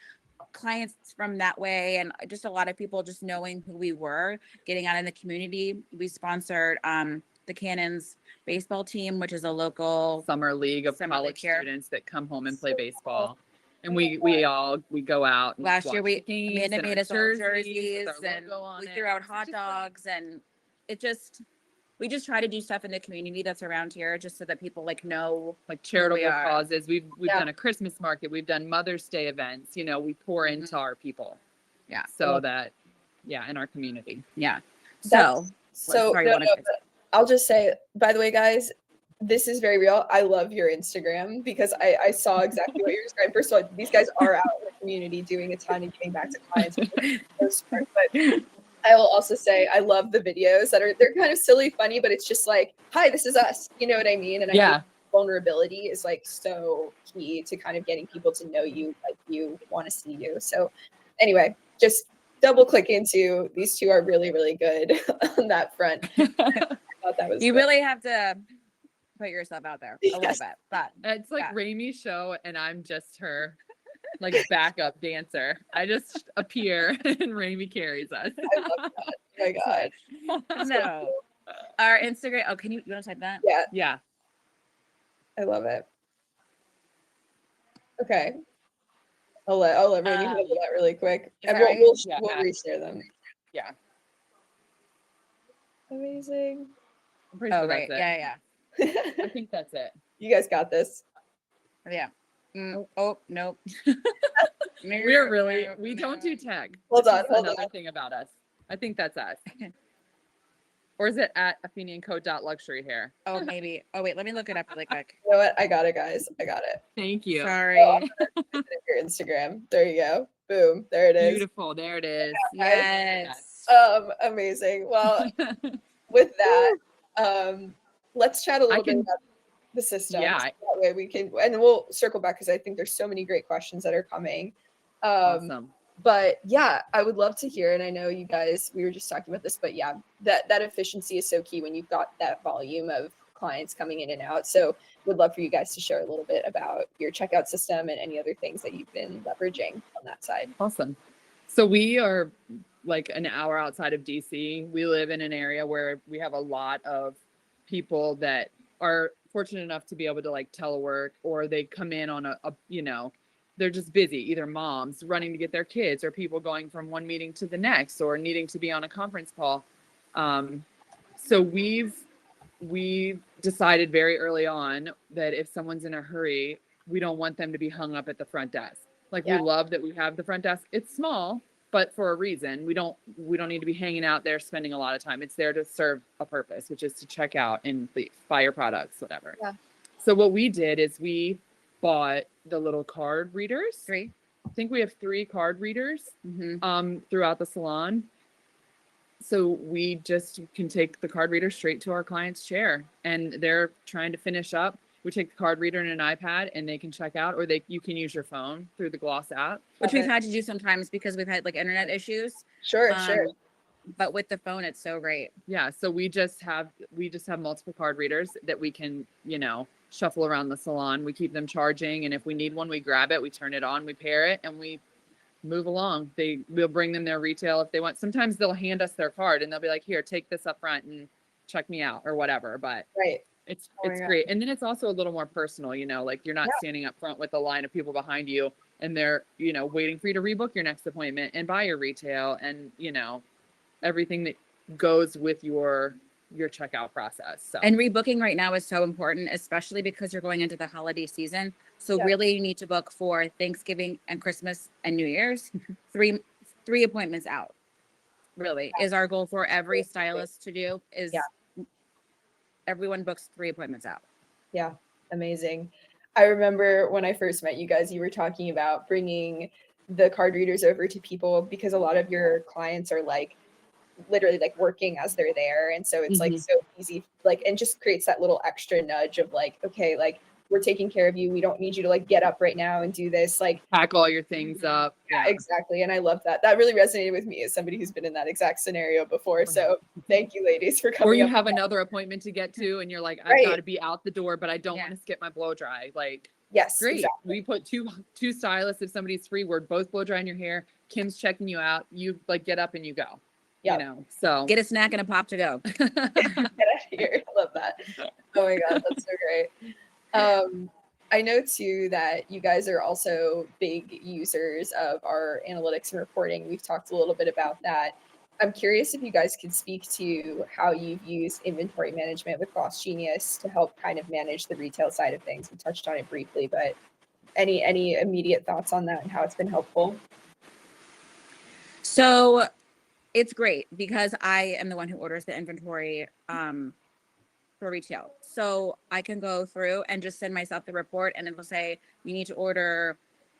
clients from that way, and just a lot of people just knowing who we were, getting out in the community. We sponsored the Cannons baseball team, which is a local summer league of college students that come home and play baseball. And we go out. Last year Amanda made us all jerseys, and we threw out hot dogs, and we just try to do stuff in the community that's around here, just so that people like know, like charitable causes. We've done a Christmas market. We've done Mother's Day events. You know, we pour into our people. Yeah. So that, in our community. Yeah. I'll just say, by the way, guys, this is very real. I love your Instagram because I saw exactly what you're describing. First of all, these guys are out in the community doing a ton and giving back to clients. But I will also say I love the videos they're kind of silly, funny, but it's just like, hi, this is us. You know what I mean? And I think vulnerability is like so key to kind of getting people to know you, like you want to see you. So anyway, just double click into these two are really, really good on that front. I thought that was You good. really have to put yourself out there a little Yes. bit, but It's like yeah. Raymie's show, and I'm just her like backup dancer. I just appear, and Raymie carries us. I love that. Oh my God. No, our Instagram. Oh, you want to type that? Yeah, Yeah. I love it. Okay. I'll let Raymie handle that really quick. is And that right? we'll reshare them. Yeah. Amazing. I'm pretty Oh, sure right. that's it. I think that's it. You guys got this. Yeah. Oh, nope. We're really, we don't do tech. Hold This on, is hold another on. thing about us. I think that's us. Or is it at affinico.luxury hair? Oh, maybe. Oh, wait. Let me look it up really quick. You know what? I got it, guys. I got it. Thank you. Sorry. Your Instagram. There you go. Boom. There it is. Beautiful. There it is. Yes. Amazing. Well, with that, let's chat a little bit about the system. Yeah. So that way we can, and we'll circle back because I think there's so many great questions that are coming. Awesome. But yeah, I would love to hear, and I know you guys, we were just talking about this, but yeah, that efficiency is so key when you've got that volume of clients coming in and out. So would love for you guys to share a little bit about your checkout system and any other things that you've been leveraging on that side. Awesome. So we are like an hour outside of DC. We live in an area where we have a lot of people that are fortunate enough to be able to like telework, or they come in on a they're just busy, either moms running to get their kids or people going from one meeting to the next or needing to be on a conference call. So we've decided very early on that if someone's in a hurry, we don't want them to be hung up at the front desk. Like we love that we have the front desk. It's small, but for a reason. We don't need to be hanging out there spending a lot of time. It's there to serve a purpose, which is to check out and buy your products, whatever. Yeah. So what we did is we bought the little card readers. 3. I think we have 3 card readers Mm-hmm. throughout the salon. So we just can take the card reader straight to our client's chair, and they're trying to finish up. We take the card reader and an iPad, and they can check out, or you can use your phone through the Gloss app. Which we've had to do sometimes because we've had like internet issues. Sure. But with the phone, it's so great. Yeah. So we just have multiple card readers that we can, shuffle around the salon. We keep them charging, and if we need one, we grab it, we turn it on, we pair it, and we move along. We'll bring them their retail if they want. Sometimes they'll hand us their card and they'll be like, here, take this up front and check me out or whatever. But Right. it's great. And then it's also a little more personal, like you're not standing up front with a line of people behind you and they're, waiting for you to rebook your next appointment and buy your retail and, everything that goes with your checkout process. So. And rebooking right now is so important, especially because you're going into the holiday season. So really you need to book for Thanksgiving and Christmas and New Year's, three appointments out, really is our goal for every stylist to do is everyone books 3 appointments out. Yeah. Amazing. I remember when I first met you guys, you were talking about bringing the card readers over to people because a lot of your clients are like literally like working as they're there. And so it's like so easy, like, and just creates that little extra nudge of like, okay, like we're taking care of you. We don't need you to like get up right now and do this. Like pack all your things up. Yeah, exactly. And I love that. That really resonated with me as somebody who's been in that exact scenario before. So thank you ladies for coming. Or you have another appointment to get to and you're like, I've got to be out the door, but I don't want to skip my blow dry. Like, yes, great. Exactly. We put two stylists. If somebody's free, we're both blow drying your hair. Kim's checking you out. You like get up and you go. So get a snack and a pop to go. Get out of here. I love that. Oh my God, that's so great. I know too that you guys are also big users of our analytics and reporting. We've talked a little bit about that. I'm curious if you guys could speak to how you've used inventory management with Gloss Genius to help kind of manage the retail side of things. We touched on it briefly, but any immediate thoughts on that and how it's been helpful? So it's great because I am the one who orders the inventory for retail. So I can go through and just send myself the report and it'll say, you need to order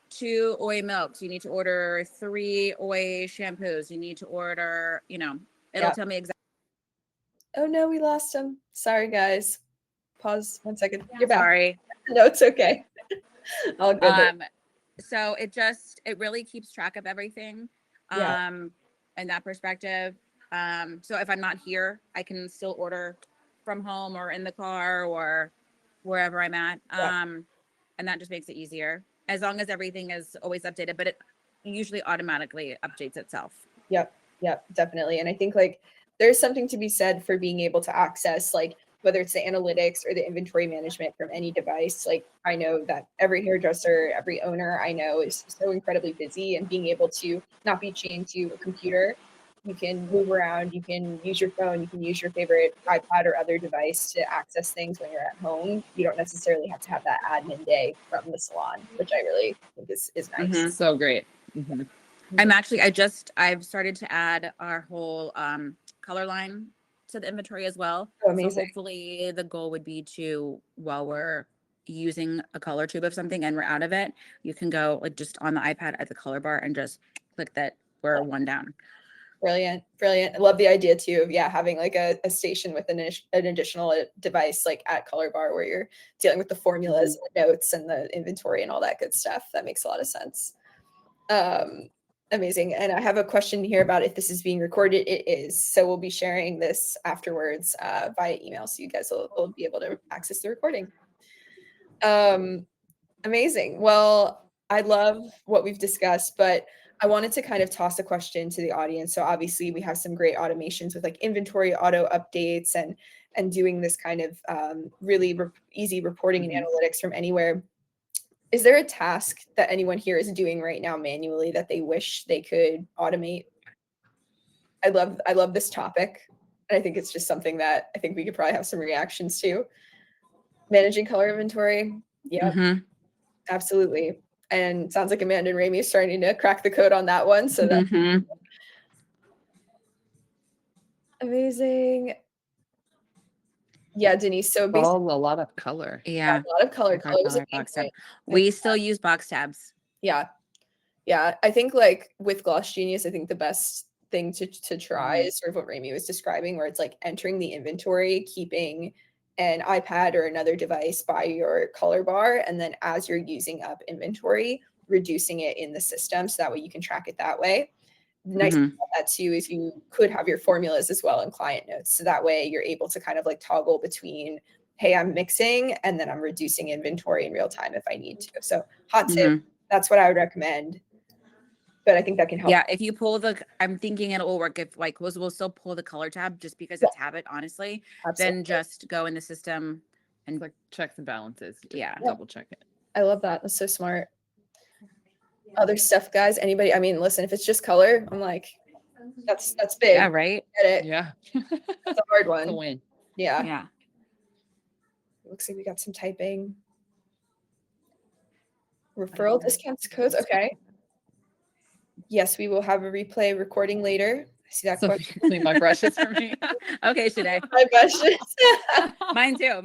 2 OA milks. You need to order 3 OA shampoos. You need to order, it'll tell me exactly. Oh no, we lost him. Sorry guys. pause 1 second. You're back. Sorry. No, it's okay. All good. So it really keeps track of everything. Yeah. In that perspective. So if I'm not here, I can still order from home or in the car or wherever I'm at. And that just makes it easier as long as everything is always updated, but it usually automatically updates itself. Yep, definitely. And I think like there's something to be said for being able to access like whether it's the analytics or the inventory management from any device. Like I know that every hairdresser, every owner I know is so incredibly busy, and being able to not be chained to a computer, you can move around, you can use your phone, you can use your favorite iPad or other device to access things when you're at home. You don't necessarily have to have that admin day from the salon, which I really think is nice. Mhm. So great. Mm-hmm. I've started to add our whole color line to the inventory as well. Oh, So amazing. hopefully the goal would be to, while we're using a color tube of something and we're out of it, you can go like just on the iPad at the color bar and just click that we're one down. Brilliant. I love the idea too of having like a station with an additional device like at color bar where you're dealing with the formulas and the notes and the inventory and all that good stuff. That makes a lot of sense. Amazing. And I have a question here about if this is being recorded. It is. So we'll be sharing this afterwards via email. So you guys will be able to access the recording. Amazing. Well, I love what we've discussed, but I wanted to kind of toss a question to the audience. So obviously we have some great automations with like inventory auto updates and doing this kind of really easy reporting and analytics from anywhere. Is there a task that anyone here is doing right now manually that they wish they could automate? I love this topic. And I think it's just something that I think we could probably have some reactions to. Managing color inventory. Yep, absolutely. And sounds like Amanda and Raymie is starting to crack the code on that one. So that's amazing. Yeah, Denise. So basically a lot of color. Yeah. a lot of color. Box tab. We still use box tabs. Yeah. I think like with Gloss Genius, I think the best thing to try is sort of what Raymie was describing, where it's like entering the inventory, keeping an iPad or another device by your color bar, and then as you're using up inventory, reducing it in the system so that way you can track it that way. The nice thing about that too is you could have your formulas as well in client notes. So that way you're able to kind of like toggle between, hey, I'm mixing and then I'm reducing inventory in real time if I need to. So hot tip, that's what I would recommend. But I think that can help. Yeah, if you pull I'm thinking it will work if like we'll still pull the color tab just because it's habit, honestly. Absolutely. Then just go in the system and like checks and balances. Double check it. I love that. That's so smart. Other stuff, guys. Anybody? I mean, listen, if it's just color, I'm like, that's big. Yeah, right. Get it? Yeah. That's a hard one. It's a win. Yeah. Looks like we got some typing. Referral discounts codes. Okay. Yes, we will have a replay recording later. I see that question. Clean my brushes for me. Okay, Sinead. My brushes. Mine too.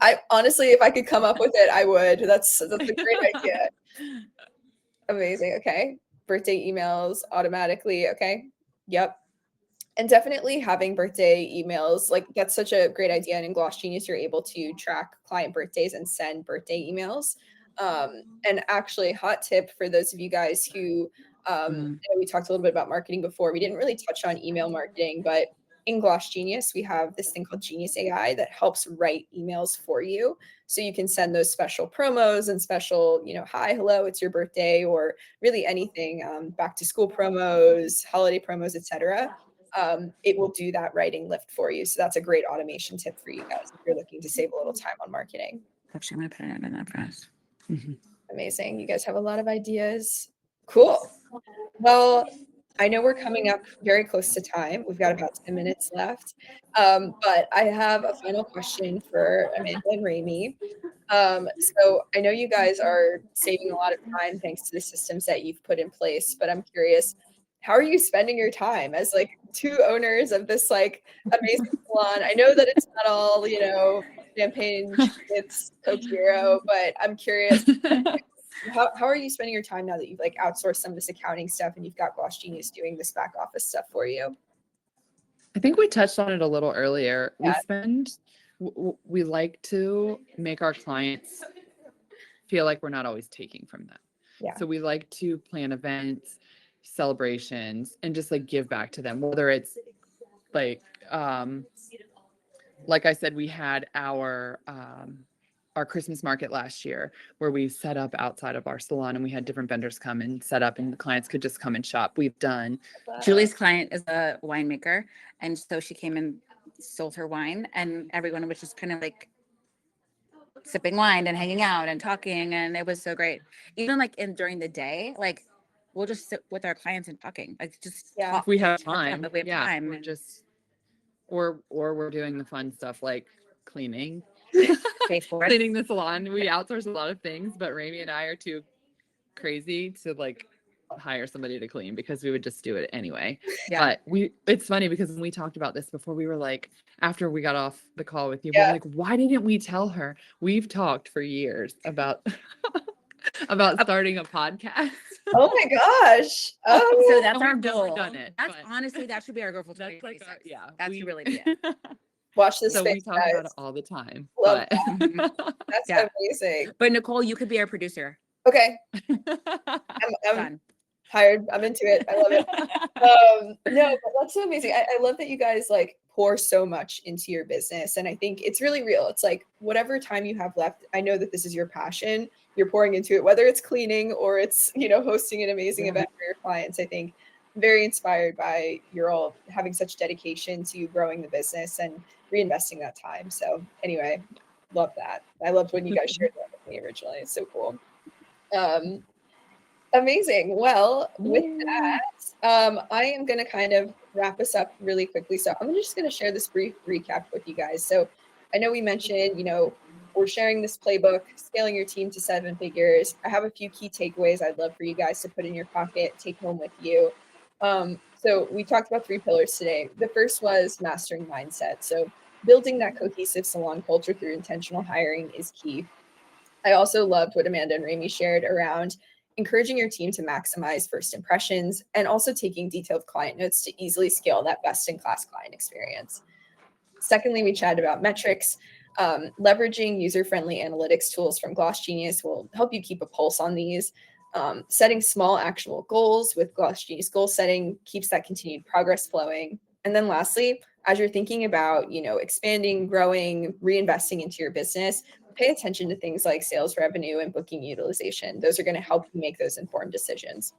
I honestly, if I could come up with it, I would. That's a great idea. Amazing. Okay. Birthday emails automatically. Okay. Yep. And definitely having birthday emails, like that's such a great idea. And in Gloss Genius, you're able to track client birthdays and send birthday emails. And actually, hot tip for those of you guys who, we talked a little bit about marketing before. We didn't really touch on email marketing, but in Gloss Genius, we have this thing called Genius AI that helps write emails for you. So you can send those special promos and special, hi, hello, it's your birthday, or really anything, back to school promos, holiday promos, etc. It will do that writing lift for you. So that's a great automation tip for you guys if you're looking to save a little time on marketing. Actually, I'm going to put it in that for us. Amazing. You guys have a lot of ideas. Cool. Well, I know we're coming up very close to time. We've got about 10 minutes left. But I have a final question for Amanda and Raymie. So I know you guys are saving a lot of time thanks to the systems that you've put in place, but I'm curious, how are you spending your time as like two owners of this like amazing salon? I know that it's not all, champagne, it's Coke Hero, but I'm curious, how are you spending your time now that you've like outsourced some of this accounting stuff and you've got Gloss Genius doing this back office stuff for you? I think we touched on it a little earlier. Yeah. We spend we like to make our clients feel like we're not always taking from them. Yeah. So we like to plan events, celebrations, and just like give back to them, whether it's like I said, we had our Christmas market last year where we set up outside of our salon and we had different vendors come and set up and the clients could just come and shop. We've done Julie's client is a winemaker, and so she came and sold her wine, and everyone was just kind of like sipping wine and hanging out and talking, and it was so great. Even like during the day, like we'll just sit with our clients and talking, like just Yeah. talk. if we have talk to them time. if we have Yeah, time. we're just or we're doing the fun stuff like cleaning. Pay for it. Cleaning the salon. We outsource a lot of things, but Raymie and I are too crazy to like hire somebody to clean because we would just do it anyway. Yeah. But it's funny because when we talked about this before, we were like, after we got off the call with you, Yeah. we're like, why didn't we tell her? We've talked for years about about starting a podcast. Oh my gosh. Oh, So that's And our we've never goal. done it, That's but- honestly, that should be our goal for That's like 2026. yeah. That should really be it. watch this So we space, talk about guys. it all the time. Love But That's Yeah. amazing. But Nicole, you could be our producer. Okay, I'm Done. hired. I'm into it. I love it. No, but that's so amazing. I love that you guys like pour so much into your business. And I think it's really real. It's like whatever time you have left, I know that this is your passion. You're pouring into it, whether it's cleaning or it's, hosting an amazing event for your clients. I think I'm very inspired by you're all having such dedication to growing the business and reinvesting that time. So anyway, love that. I loved when you guys shared that with me originally. It's so cool. Amazing. Well, with that, I am going to kind of wrap us up really quickly. So I'm just going to share this brief recap with you guys. So I know we mentioned, we're sharing this playbook, scaling your team to 7 figures. I have a few key takeaways I'd love for you guys to put in your pocket, take home with you. So we talked about 3 pillars today. The first was mastering mindset. So building that cohesive salon culture through intentional hiring is key. I also loved what Amanda and Raymie shared around encouraging your team to maximize first impressions and also taking detailed client notes to easily scale that best-in-class client experience. Secondly, we chatted about metrics. Leveraging user-friendly analytics tools from Gloss Genius will help you keep a pulse on these. Setting small actionable goals with Gloss Genius goal setting keeps that continued progress flowing. And then lastly, as you're thinking about, expanding, growing, reinvesting into your business, pay attention to things like sales revenue and booking utilization. Those are going to help you make those informed decisions.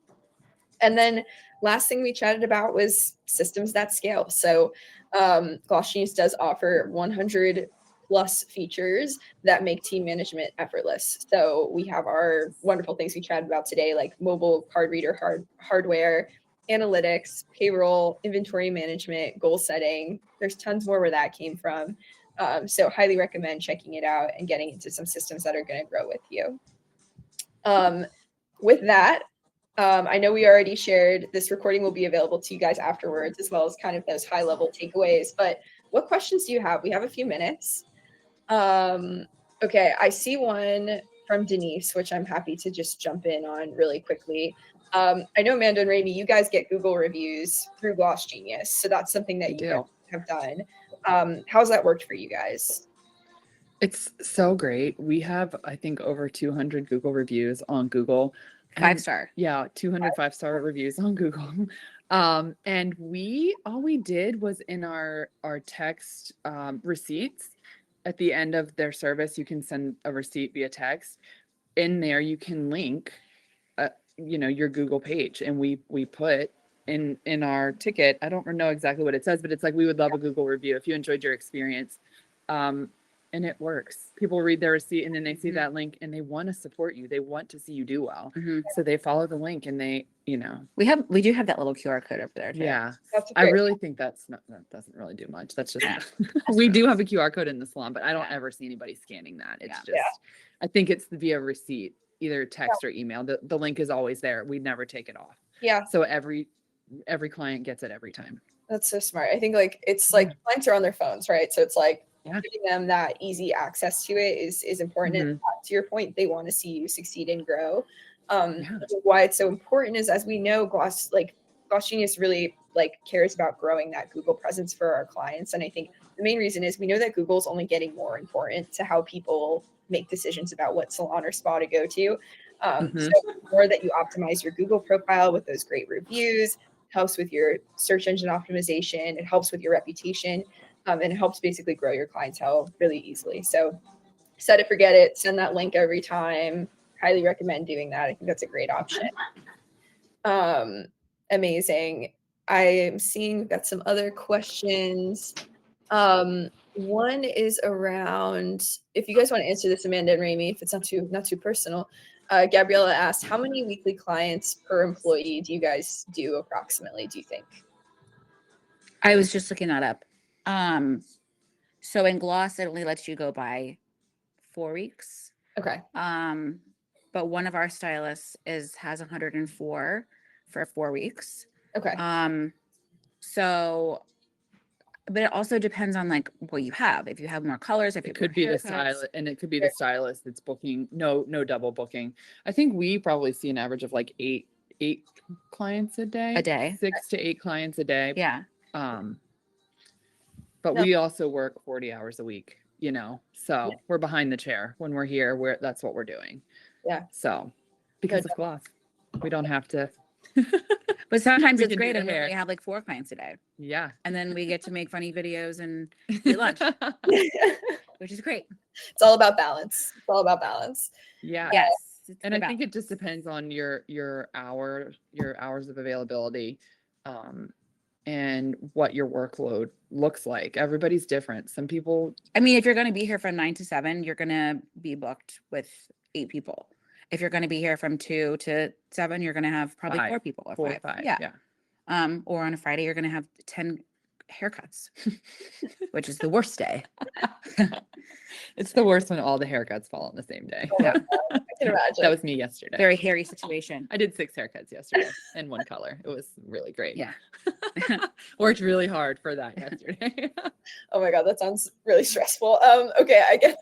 And then last thing we chatted about was systems that scale. So Gloss Genius does offer 100 plus features that make team management effortless. So we have our wonderful things we chatted about today, like mobile card reader hardware, analytics, payroll, inventory management, goal setting. There's tons more where that came from. So highly recommend checking it out and getting into some systems that are going to grow with you. With that, I know we already shared this recording will be available to you guys afterwards, as well as kind of those high level takeaways. But what questions do you have? We have a few minutes. Okay, I see one from Denise, which I'm happy to just jump in on really quickly. I know Amanda and Raymie, you guys get Google reviews through Gloss Genius. So that's something that you guys have done. How's that worked for you guys? It's so great. We have, I think, over 200 Google reviews on Google. 5-star. Yeah, 200 5-star reviews on Google. And all we did was in our text receipts at the end of their service, you can send a receipt via text. In there, you can link, your Google page, and we put in our ticket. I don't know exactly what it says, but it's like we would love a Google review if you enjoyed your experience. And it works. People read their receipt and then they see that link and they want to support you. They want to see you do well. So they follow the link and they, we do have that little QR code over there too. Yeah. That's I great. really think that doesn't really do much. That's just, we do have a QR code in the salon, but I don't ever see anybody scanning that. It's just, I think it's via receipt, either text or email. The link is always there. We never take it off. Yeah. So every client gets it every time. That's so smart. I think it's like clients are on their phones, right? So it's like giving them that easy access to it is important. And to your point, they want to see you succeed and grow. Why it's so important is, as we know, Gloss Genius really cares about growing that Google presence for our clients. And I think the main reason is we know that Google's only getting more important to how people make decisions about what salon or spa to go to. So the more that you optimize your Google profile with those great reviews, helps with your search engine optimization, it helps with your reputation, and it helps basically grow your clientele really easily. So set it, forget it, send that link every time. Highly recommend doing that. I think that's a great option. Amazing. I am seeing we've got some other questions. One is around, if you guys want to answer this, Amanda and Raymie, if it's not too personal. Gabriella asked, how many weekly clients per employee do you guys do approximately, do you think? I was just looking that up. So in Gloss, it only lets you go by 4 weeks. Okay. But one of our stylists has 104 for 4 weeks. Okay. So, but it also depends on like what you have. If you have more colors, if It you could be the stylist, and it could be the stylist that's booking. No double booking. I think we probably see an average of like eight clients a day. 6 to 8 clients a day. Yeah. But we also work 40 hours a week, so we're behind the chair when we're here. That's what we're doing. Yeah. So because of Gloss, we don't have to. But sometimes We it's can do great. the And then hair. we have like 4 clients a day. Yeah. And then we get to make funny videos and eat lunch, which is great. It's all about balance. It's all about balance. Yeah. Yes. And I think it just depends on your hours of availability, and what your workload looks like. Everybody's different. Some people, I mean, if you're going to be here from 9 to 7, you're going to be booked with 8 people. If you're going to be here from 2 to 7, you're going to have probably 4 people or 4 or 5. 5. Yeah. Or on a Friday, you're going to have 10 haircuts, which is the worst day. It's the worst when all the haircuts fall on the same day. Yeah. I can imagine. That was me yesterday. Very hairy situation. I did 6 haircuts yesterday in one color. It was really great. Yeah. Worked really hard for that yesterday. Oh my God, that sounds really stressful. Okay, I get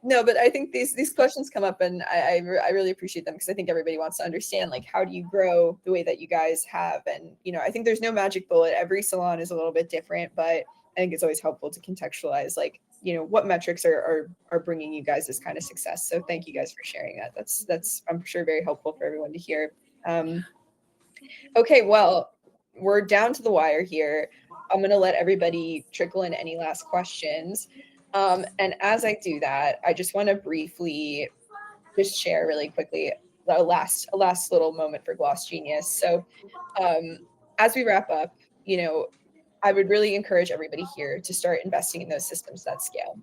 no, but I think these questions come up, and I really appreciate them, because I think everybody wants to understand, like, how do you grow the way that you guys have? And I think there's no magic bullet. Every salon is a little bit different, but I think it's always helpful to contextualize, like, what metrics are bringing you guys this kind of success. So thank you guys for sharing that. That's I'm sure very helpful for everyone to hear. Okay, well, we're down to the wire here. I'm going to let everybody trickle in any last questions. And as I do that, I just want to briefly just share really quickly a last little moment for Gloss Genius. So as we wrap up, I would really encourage everybody here to start investing in those systems that scale.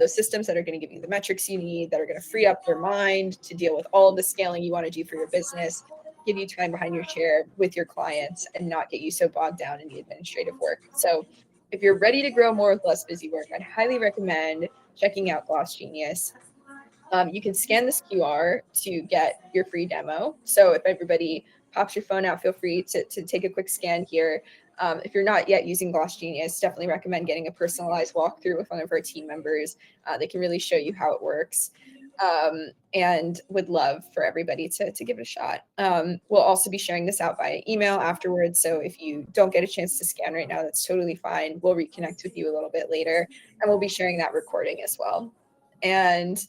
Those systems that are going to give you the metrics you need, that are going to free up your mind to deal with all of the scaling you want to do for your business, give you time behind your chair with your clients, and not get you so bogged down in the administrative work. So if you're ready to grow more with less busy work, I'd highly recommend checking out Gloss Genius. You can scan this QR to get your free demo. So if everybody pops your phone out, feel free to take a quick scan here. If you're not yet using Gloss Genius, definitely recommend getting a personalized walkthrough with one of our team members. They can really show you how it works. And would love for everybody to give it a shot. We'll also be sharing this out via email afterwards. So if you don't get a chance to scan right now, that's totally fine. We'll reconnect with you a little bit later, and we'll be sharing that recording as well. And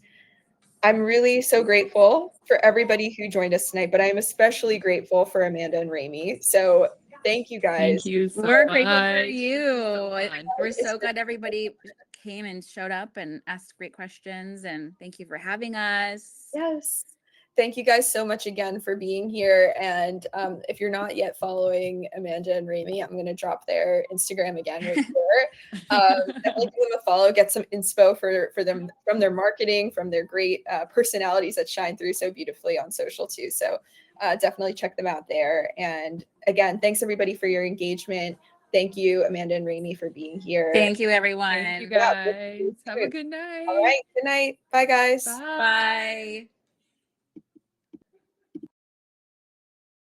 I'm really so grateful for everybody who joined us tonight, but I'm especially grateful for Amanda and Raymie. So thank you guys. Thank you so We're much. grateful for you. So fun. We're so glad everybody came and showed up and asked great questions, and thank you for having us. Yes. Thank you guys so much again for being here. And if you're not yet following Amanda and Raymie, I'm going to drop their Instagram again right here. Definitely give them a follow, get some inspo for them from their marketing, from their great personalities that shine through so beautifully on social too. So definitely check them out there. And again, thanks everybody for your engagement. Thank you, Amanda and Raymie, for being here. Thank you, everyone. Thank you guys. Have a good night. All right. Good night. Bye, guys. Bye.